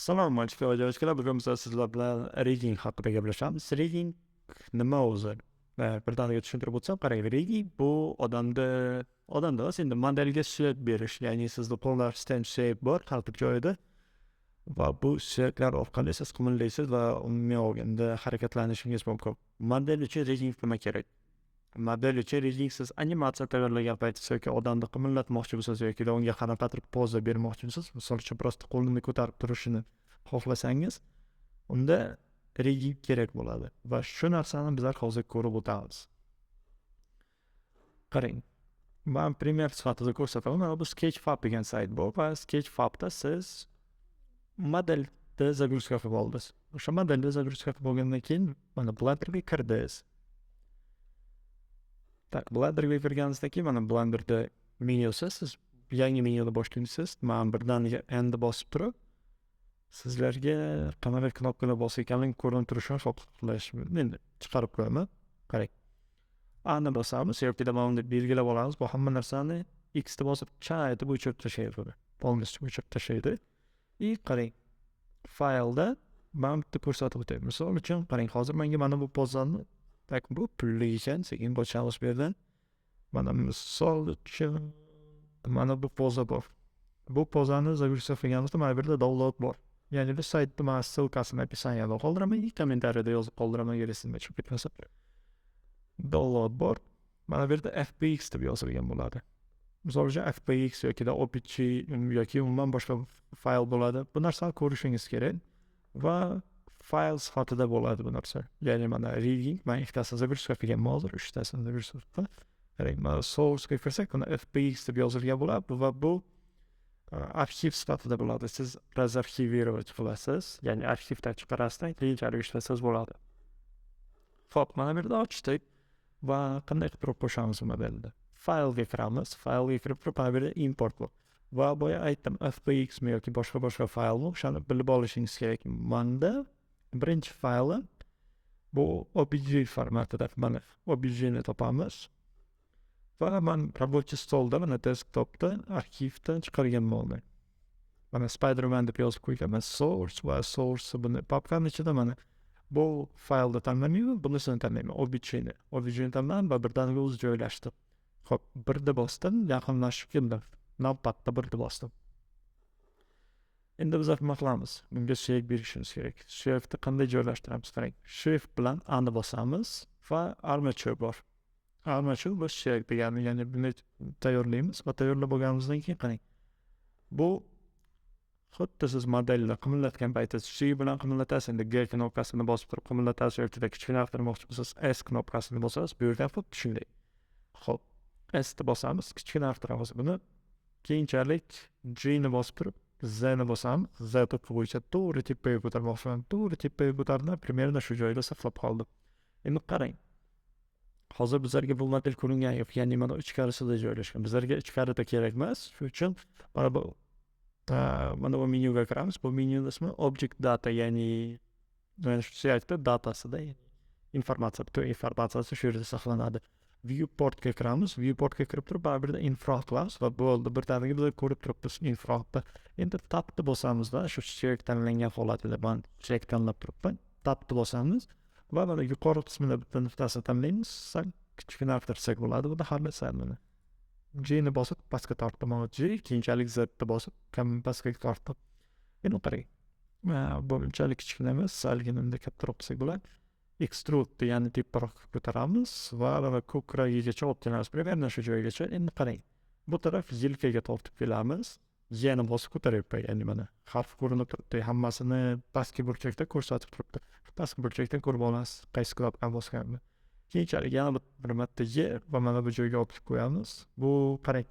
Assalomu alaykum aka. Bugun biz sizlar bilan Rigging haqida gaplashamiz. Rigging nima o'zi? Birdaniga tushuntirib o'tsam, qarang, Rigging bu odamda endi modelga suyak berish, ya'ni sizni qo'llardan suyak bor har bir joyda va bu suyaklar orqali siz qimirlaysiz va umumiy olganda harakatlanishingiz mumkin. Model uchun Rigging nima kerak? Model uchun Rigging siz animatsiya tayyorlagan paytda yoki odamni qimirlatmoqchi bo'lsangiz yoki unga qanaqadir poza bermoqchi bo'lsangiz, misol uchun prosta qo'lini ko'tarib turishini xohlasangiz, unda Rigging kerak bo'ladi va shu narsani bizlar hozir ko'rib o'tamiz. Qarang, men primer sifatida ko'rsataman. Mana bu Sketchfab degan sayt bor va Sketchfabda siz modelni загрузка qilib oldingiz. O'sha modelni загрузка qilib bo'lgandan keyin mana Blenderga kirdingiz. Blenderga kirganingizdan keyin mana Blenderda menyusiz siz yangi menyuni boshlaysiz. Men birdaniga endi bosib turib sizlarga qanaqa knopkalar bosib ekanligini ko'rinib turishini xohlashim. Endi chiqarib qo'yaman. Qarang. Ani bosamiz yoki mana bunda belgilab olamiz. Bu hamma narsani X ni bosib chayitib o'chirib tashlaydi. Polностью o'chirib tashlaydi. Qarang. Faylda men bitta ko'rsatib o'tayman. Misol uchun qarang, hozir menga mana bu pozani bu pulli ekan, sekin boshamiz bu yerdan. Mana misol uchun mana bu poza bor. Bu pozani загрузка qilganimizda mana bu yerda download bor. Ya'ni bu saytda men ссылкасini описаниеda qoldiraman, kommentariyada yozib qoldiraman, gerisini tushib ketmasa. Download bor. Mana bu yerda FBX deb yozilgan bo'ladi. Misol uchun FBX yoki OPG yoki umuman boshqa fayl bo'ladi. Bu narsani ko'rishingiz kerak va fayl sifatida bo'ladi bu narsa. Ya'ni mana Rigging, men ikkitasini загрузка qilganman hozir, uchtasini загрузка qildim. Qarang, mana source ga kirsak, buni FBX deb yozilgan bo'ladi va bu arxiv sifatida bo'ladi. Siz razarxivirovat qilasiz, ya'ni arxivdan chiqarasizdan keyinchalik ishlasangiz bo'ladi. Xo'p, mana bu yerda ochdik va qanday qilib qo'shamiz modelni? Faylga kiramiz, faylga kirib turib mana bu yerda import bor. Va boya aytdim, FBX mi yoki boshqa faylmi, o'shani bilib olishingiz kerak. Menda birinchi fayli bu OBJ formatida, mana OBJni topamiz. Va men рабочий stolda, mana desktopda arxivdan chiqargan bo'ldim. Mana Spider-Man deb yozib qo'yganman, source va source buni papkaning ichida mana bu faylda tanlamayman, bunisini tanlayman, OBJni. OBJni tanladim va birdaniga o'zi joylashdi. Xo'p, birda bosdim, yaqinlashib keldim. Navbatda birda bosdim. Endi biz nima qilamiz? Bunga suyak berishimiz kerak. Suyakni qanday joylashtiramiz? Qarang, shift bilan ani bosamiz va armature bor. Armature bu suyak degani, ya'ni buni tayyorlaymiz va tayyorlab bo'lganimizdan keyin qarang. Bu xuddi siz modelni qimirlatgan paytda suyak bilan qimirlatasiz. Endi G knopkasini bosib turib qimirlatasiz yoki kichkina arttirmoqchi bo'lsangiz S knopkasini bosasiz. Bu yerda xuddi shunday. Xo'p, S ni bosamiz, kichkina arttiramiz buni. Keyinchalik G ni bosib turib Z ni bosamiz. Z to'pi bo'yicha to'g'ri tepaga ko'tarmoqchiman. To'g'ri tepaga ko'tardim, primерно shu joyda saqlab qoldim. Endi qarang. Hozir bizlarga bu model ko'ringan yo'q, ya'ni mana ichkarisida joylashgan. Bizlarga ichkarida kerak emas. Shuning uchun mana bu menyuga kiramiz. Bu menyuning ismi Object Data, ya'ni shu saytda datasida informatsiyasi shu yerda saqlanadi. Viewportga kiramiz. Viewportga kirib turib, bu yerda info qilamiz va bo'ldi. Birdaniga biz ko'rib turibmiz infoda. Endi tabni bosamiz-da, shu suyak tanlangan holatida men suyak tanlab turibman. Tabni bosamiz va mana yuqori qismida bitta nuqtasini tanlaymiz. Sal kichkina arttirsak bo'ladi. Buni halisam mana. G ni bosib pastga tortdim. G keyinchalik Z ni bosib pastga tortdim. Endi qarang. Bu unchalik kichkina emas, salgina unda kattaroq qilsak bo'ladi. Extrude, ya'ni teparoq ko'taramiz va ko'kragigacha olib kelamiz. Primерно shu joygacha. Endi qarang. Bu taraf yelkaga tortib kelamiz. Yana bosib ko'taryapman, ya'ni mana harf ko'rinib turibdi. Hammasini pastki burchakda ko'rsatib turibdi. Pastki burchakdan ko'rib olasiz, qaysi knopkani bosganimni. Keyinchalik yana bir marta Y va mana bu joyga olib qo'yamiz. Bu qarang.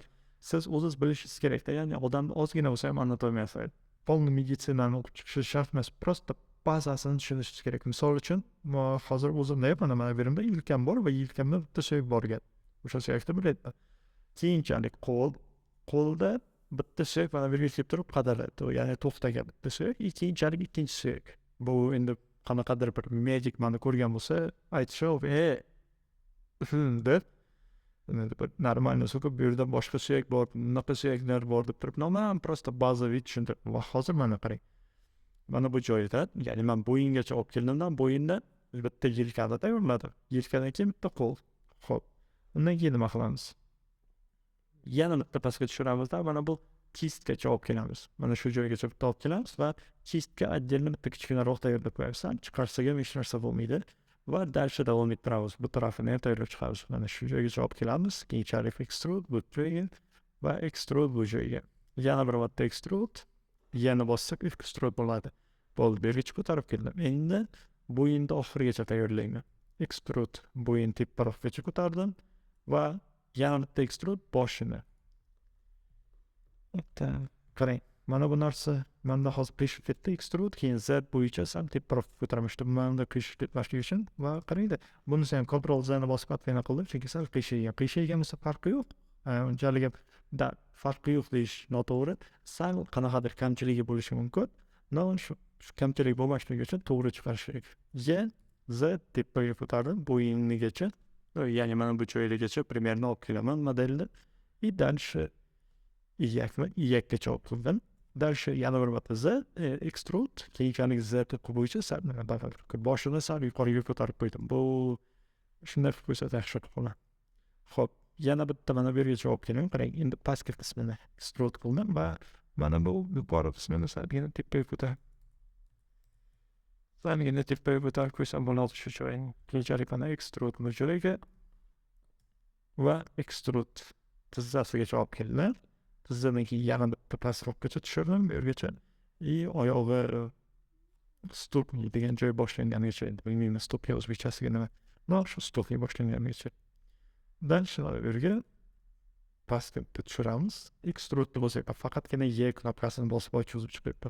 Siz o'zingiz bilishingiz kerak-da, ya'ni odamni ozgina bo'lsa ham anatomiyasi, polni meditsinani o'qib chiqishi shart emas. Prosta bazasini tushunishingiz kerak. Misol uchun, hozir o'zimda ham mana bu yerimda yelkam bor va yelkamda bitta suyak bor ekan. O'sha suyakni bilayapman. Keyinchalik qo'lda bitta suyak mana bu yerga kelib turib qadaladi. Ya'ni to'xtagan bitta suyak, keyinchalik ikkinchi suyak. Bu endi qanaqadir bir medik meni ko'rgan bo'lsa, aytishov, deb normalniy so'kib, bu yerda boshqa suyak bor, bunaqa suyaklar bor deb turib, men prosta bazaviy tushuntirib. Va hozir mana qarang. Mana bu joyda, ya'ni men bo'yingacha olib keldimdan bo'yindan bitta yelkani tayyorladim. Yelkadan keyin bitta qo'l. Xo'p. Undan keyin nima qilamiz? Yana bitta pastga tushiramizda mana bu kistgacha olib kelamiz. Mana shu joygacha bitta olib kelamiz va kistga отдельно bitta kichkinaroq tayyorlab qo'yamiz. Chiqarsak ham hech narsa bo'lmaydi. Va dальше davom ettiramiz. Bu tarafini ham tayyorlab chiqamiz. Mana shu joygacha olib kelamiz. Keyinchalik extrude bu joyga va extrude bu joyga. Yana bir marta extrude, yana bossak extrude bo'ladi. Bo'ldi, bergichni ko'tarib keldim. Endi bo'yinni oxirigacha tayyorlayman. Extrude bo'yin tep tarafgacha ko'tardim va yana bitta extrude boshini. Qarang, mana bu narsa menda hozir peshib ketdi extrude, keyin z bo'yicha sal tep tarafga ko'tarmoqchiman. Menda peshib ketmaslik uchun va qarangda, bunisi ham Ctrl Z ni bosib qatlayna qildim, chunki sal qiyshaygan. Qiyshaygan bo'lsa farqi yo'q. Unchalik ham farqi yo'q deyish noto'g'ri. Sal qanaqadir kamchiligi bo'lishi mumkin. Shu kamchilik bo'lmasligi uchun to'g'ri chiqarish kerak. Z tepaga ko'tardim bo'yingacha. Ya'ni mana bu joygacha примерно olib kelaman modelni. И дальше iyakgacha olib keldim. Дальше yana bir marta Z extrude, keyinchalik Z tepa bo'yicha sal boshini sal yuqoriga ko'tarib qo'ydim. Bu shunday qilib qo'ysa yaxshi bo'ladi. Xo'p, yana bitta mana bu yergacha olib keling. Qarang, endi pastki qismini extrude qildim va mana bu yuqori qismini salgina tepaga ko'tarib. Salgina tepaga ko'tarib qo'ysam bo'ladi shu joyni. Keyinchalik mana extrude bu joyga va extrude tizzasigacha olib keldim. Tizzadan keyin yana bitta pastroqgacha tushirdim bu yergacha. Oyog'i stop degan joy boshlanganigacha, endi bilmayman stopga o'zbekchasiga nima. Shu stopga boshlanganigacha. Dальше bu yerga pastga tushiramiz. Extrude bo'lsa faqatgina Y knopkasini bosib ochib chiqyapti.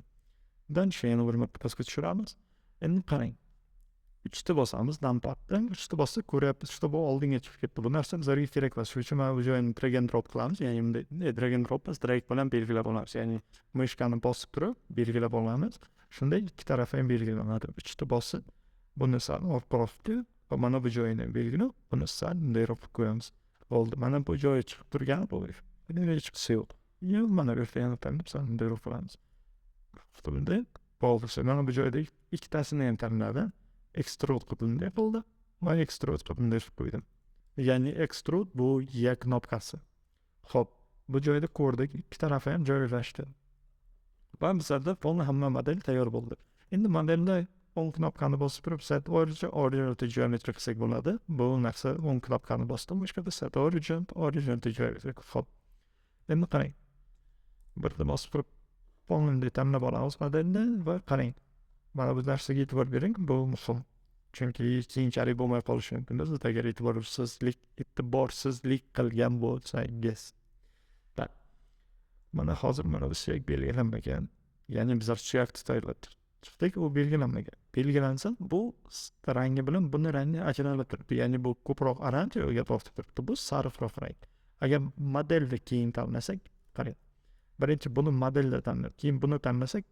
Dальше yana bir marta pastga tushiramiz. Endi qarang. 3ta bosamiz numpaddan. 3ta bossak ko'ryapmiz, bu oldinga chiqib ketdi. Bu narsa bizga kerak emas. Shuning uchun mana bu joyni drag and drop qilamiz. Ya'ni bunday drag and drop biz drag bilan belgilab olamiz. Ya'ni mishkani bosib turib belgilab olamiz. Shunday ikki tarafi ham belgilanadi. 3ta bosib buni sal ortga va mana bu joyini belgilab, buni sal bunday qo'yamiz. Bo'ldi. Mana bu joyi chiqib turgan bu. Bunday chiqsa yo'q. Mana bu yerda yana tanlab sal bunday qilamiz. Bunday bo'ldi. Mana bu joyda ikkitasini ham tanladim. Extrude qildim bo'ldi. Va extrude qildim qo'ydim. Ya'ni extrude bu Y knopkasi. Xo'p, bu joyda ko'rdik, ikki tarafi ham joylashdi. Va bizda hamma model tayyor bo'ldi. Endi modelda o'ng knopkani bosib turib, set origin to geometry qilsak bo'ladi. Bu narsa o'ng knopkani bosdim, boshqa set origin to geometry. Xo'p. Endi qarang. Birda bosib turib, polni tanlab olamiz modelni va qarang. Mana bu narsaga e'tibor bering, bu muhim. Chunki keyinchalik bo'lmay qolishi mumkin. Siz agar e'tiborsizlik qilgan bo'lsangiz. Mana hozir mana bu suyak belgilanmagan. Ya'ni bizlar suyakni tayyorladik. U belgilanmagan. Belgilansa bu rangi bilan buni rangi ajralib turibdi. Ya'ni bu ko'proq oranjiga tortib turibdi. Bu sariqroq rang. Agar modelni keyin tanlasak, qarang. Birinchi buni modelda tanlab, keyin buni tanlasak,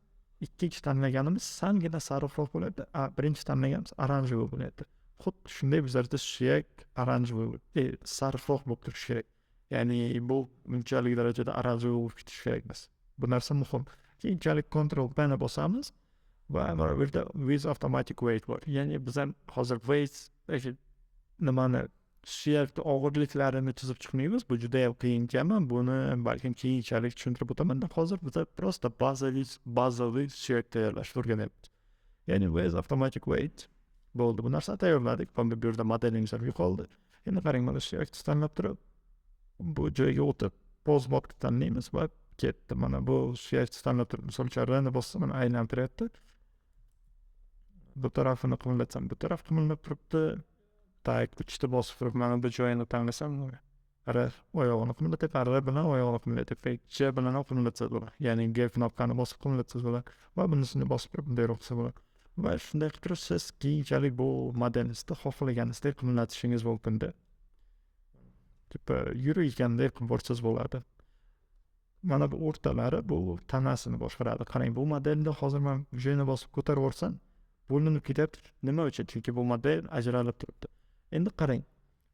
ikkinchi tanlaganimiz salgina sariqroq bo'ladi. Birinchi tanlaganimiz oranjiy bo'ladi. Xuddi shunday bizlarda suyak oranjiy, sariqroq bo'lib turishi kerak. Ya'ni bu bunchalik darajada oranjiy bo'lib ketishi kerak emas. Bu narsa muhim. Keyinchalik Ctrl P ni bosamiz va mana bu yerda with automatic weight bor. Ya'ni biz ham hozir weight nimani suyakni og'irliklarini chizib chiqmaymiz. Bu juda ham qiyin ekan. Buni balkim keyinchalik tushuntirib o'taman. Hozir biz prosta bazaviy suyak tayyorlashni o'rganyapmiz. Ya'ni with automatic weight bo'ldi. Bu narsani tayyorladik. Bu yerda modelingiz yo'qoldi. Endi qarang, mana suyakni tanlab turib, bu joyga o'tib, pose modni tanlaymiz va ketdi. Mana bu suyakni tanlab turib, misol uchun rani bossam, mana aylantiryapti. Bu tarafini qimirlatsam, bu taraf qimirlab turibdi. Tak, 3ta bosib turib, mana bu joyini tanlasam, oyog'ini qimirlatib, bilan oyog'ini qimirlatib, J bilan qimirlatsa bo'ladi. Ya'ni G knopkani bosib qimirlatsa bo'ladi va bunisini bosib turib, bunday qilsa bo'ladi. Va shunday qilib turib, siz keyinchalik bu modelingizni xohlaganingizdek qimirlatishingiz mumkin-da. Yurayotgandek qilib borsangiz bo'ladi. Mana bu o'rtalari bu tanasini boshqaradi. Qarang, bu modelda hozir men joyini bosib ko'tarib yuborsam, bo'linib ketyapti. Nima uchun? Chunki bu model ajralib turibdi. Endi qarang,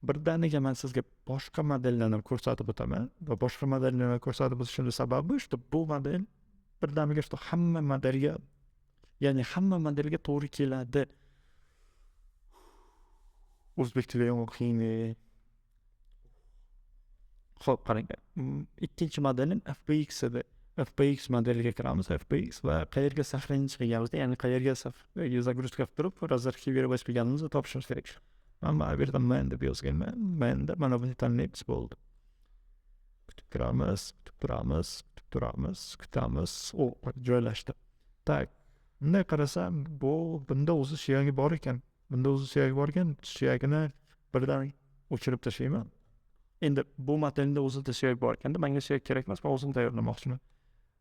birdaniga men sizga boshqa modellarni ko'rsatib o'taman va boshqa modellarni ko'rsatib o'tishimning sababi bu model birdaniga hamma modelga Ya'ni hamma modelga to'g'ri keladi. O'zbek tili ham qiyin. Xo'p, qarang. Ikkinchi modelim FPX edi. FPX modeliga kiramiz. FPX va qayerga sahifani qilganimizda, ya'ni qayerga загрузка qilib turib, razarga berib qilganimizda topishimiz kerak. Mana bu yerda men deb yozganman. Menda mana buni tanlaymiz bo'ldi. Kutib turamiz, kutamiz. Joylashdi. Tak. Bunday qarasam, bunda o'zi suyagi bor ekan. Suyagini birdan o'chirib tashlayman. Endi bu modelda o'zida suyag bor ekan, menga suyag kerak emas, men o'zim tayyorlamoqchiman.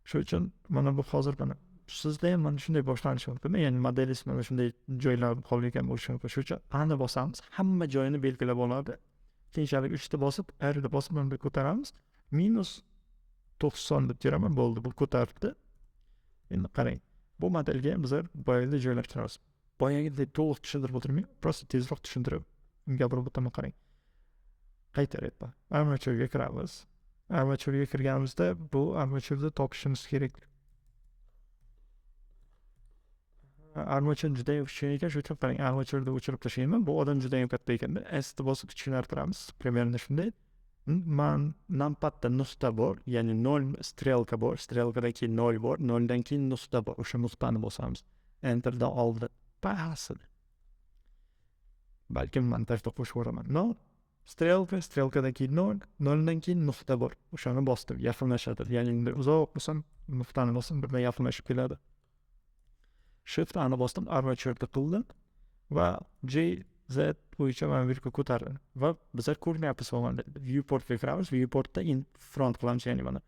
Shuning uchun mana bu hozir sizda ham mana shunday boshlanishi mumkin. Ya'ni modelingiz mana shunday joylar qolgan bo'lishi mumkin. Shuning uchun ana bosamiz, hamma joyini belgilab oladi. Keyinchalik 3 ta bosib, R da bosib mana ko'taramiz. -90 deb teraman, bo'ldi, bu ko'taribdi. Endi qarang. Bu modelga biz boyagi joylashtiramiz. Boyagidek to'liq tushuntirib o'tirmayman, prosta tezroq tushuntirib gapirib o'taman, qarang. Qaytaryapti. Armaturga kiramiz. Armaturga kirganimizda bu armaturda topishimiz kerak. Armatur juda ham kichkina ekan, shuning uchun qarang, armaturni o'chirib tashlayman. Bu odam juda ham katta ekan-da. S bosib kichkinartiramiz. Примерно shunday. Nampadda nuqta bor, ya'ni 0 strelka bor, strelkadan keyin 0 bor, 0 dan keyin nuqta bor. O'sha nuqtani bosamiz. Enterdan oldi. Pasini. Balkim montajda qo'shib o'raman. No. Strelkadan keyin 0, 0 dan keyin nuqta bor. O'shani bosdim, yaqinlashadi. Ya'ni uzoq bo'lsam, nuqtani bosdim, birdan yaqinlashib keladi. Shift ani bosdim, armaturni qildim va J Z bo'yicha mana bu yerga ko'tardim. Va bizlar ko'ryapmiz bo'lganda viewportga kiramiz, viewportda in front qilamiz, ya'ni mana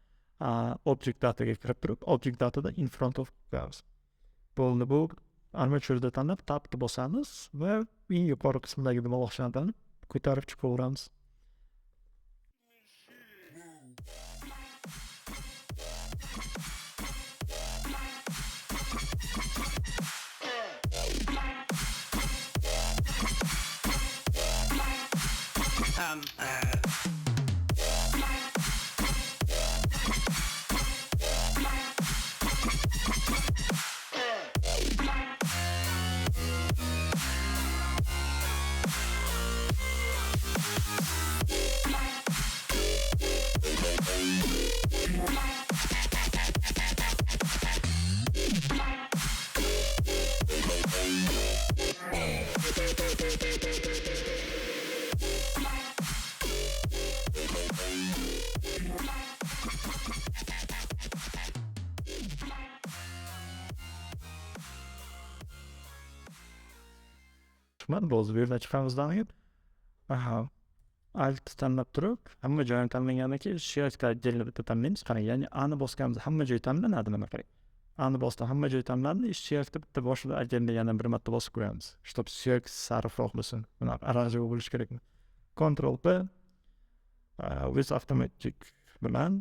object dataga kirib turib, object datada in front of qilamiz. Bo'ldi, bu armaturni tanlab tabni bosamiz va eng yuqori qismdagi dumaloqchani tanlab ko'tarib chiqaveramiz. Bo'ldi, bu yerdan chiqamizdan keyin alt tanlab turib, hamma joyini tanlagandan keyin shiyakda отдельно bitta tanlaymiz. Qarang, ya'ni ani bosganimizda hamma joy tanlanadi, mana qarang. Ani bosdim, hamma joy tanlandi, shiyakda bitta boshida отдельно yana bir marta bosib qo'yamiz. Чтоб suyak sarfroq bo'lsin. Buni aranjir bo'lish kerakmi? Ctrl P with automatic bilan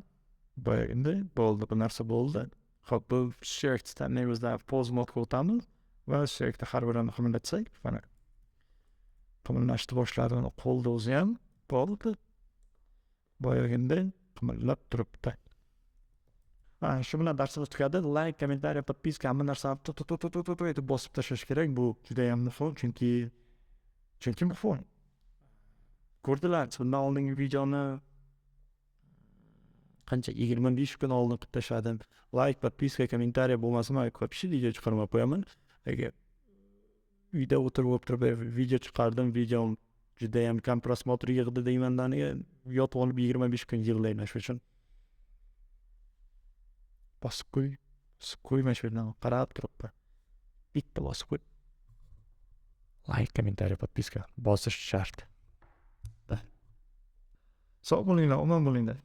boyagida bo'ldi, bu narsa bo'ldi. Xo'p, bu shiyakda tanlaymizda pause modga o'tamiz va shiyakda har birini qimillatsak, mana qimillashni boshladi, qo'lda o'zi ham bo'ldi. Boyagida qimillab turibdi. Shu bilan darsimiz tugadi. Like, kommentariy, podpiska, hamma narsani etib bosib tashlash kerak. Bu juda ham muhim, chunki muhim. Ko'rdilar, bundan oldingi videoni qancha 25 kun oldin qilib tashladim. Like, podpiska, kommentariy bo'lmasa, men ko'pchi video chiqarmay qo'yaman. Agar uyda o'tirib video chiqardim, videom juda ham kam prosmotr yig'di deyman-dan, yotib olib 25 kun yig'layman shu uchun. Bosib qo'yma shu yerdan qarab turibdi. Bitta bosib qo'y. Like, kommentariy, podpiska bosish shart. Sog' bo'linglar, omon bo'linglar.